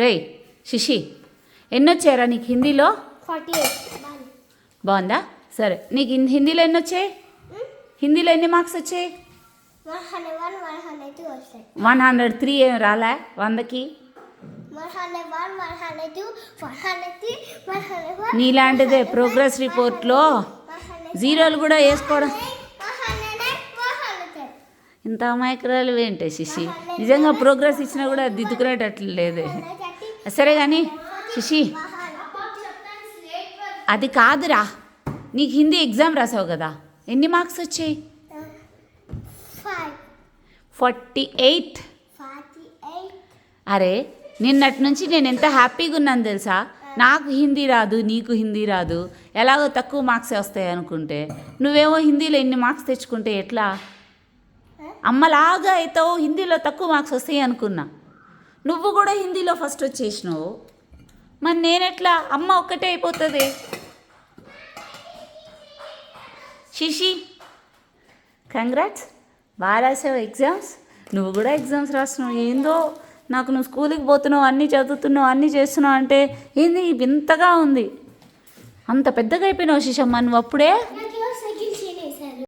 రేయ్ శిషి, ఎన్నొచ్చారా నీకు హిందీలో? 48. బాగుందా? సరే, నీకు హిందీలో ఎన్ని వచ్చాయి? హిందీలో ఎన్ని మార్క్స్ వచ్చాయి? 101, 102 వస్తాయి. 103 ఏం రాలే 100కి? 101, 102, 103, 101. నీలాంటిదే ప్రోగ్రెస్ రిపోర్ట్లో జీరోలు కూడా వేసుకోవడం. ఇంత అమాయకురాలు ఏంటే శిషి, నిజంగా ప్రోగ్రెస్ ఇచ్చినా కూడా దిద్దుకునేటట్లు లేదే. సరే కానీ శిషి, అది కాదురా, నీకు హిందీ ఎగ్జామ్ రాసావు కదా, ఎన్ని మార్క్స్ వచ్చాయి? 48. అరే నిన్నటి నుంచి నేను ఎంత హ్యాపీగా ఉన్నాను తెలుసా? నాకు హిందీ రాదు, నీకు హిందీ రాదు, ఎలాగో తక్కువ మార్క్స్ వస్తాయి అనుకుంటే, నువ్వేమో హిందీలో ఎన్ని మార్క్స్ తెచ్చుకుంటే ఎట్లా? అమ్మలాగా అయితే హిందీలో తక్కువ మార్క్స్ వస్తాయి అనుకున్నా, నువ్వు కూడా హిందీలో ఫస్ట్ వచ్చేసినావు. మరి నేనెట్లా? అమ్మ ఒక్కటే అయిపోతుంది. శిషి కంగ్రాట్స్, బాగా రాసావు ఎగ్జామ్స్. నువ్వు కూడా ఎగ్జామ్స్ రాస్తున్నావు. ఏందో నాకు నువ్వు స్కూల్కి పోతున్నావు, అన్నీ చదువుతున్నావు, అన్నీ చేస్తున్నావు అంటే ఏంది వింతగా ఉంది. అంత పెద్దగా అయిపోయినావు శిషమ్మ నువ్వు అప్పుడే.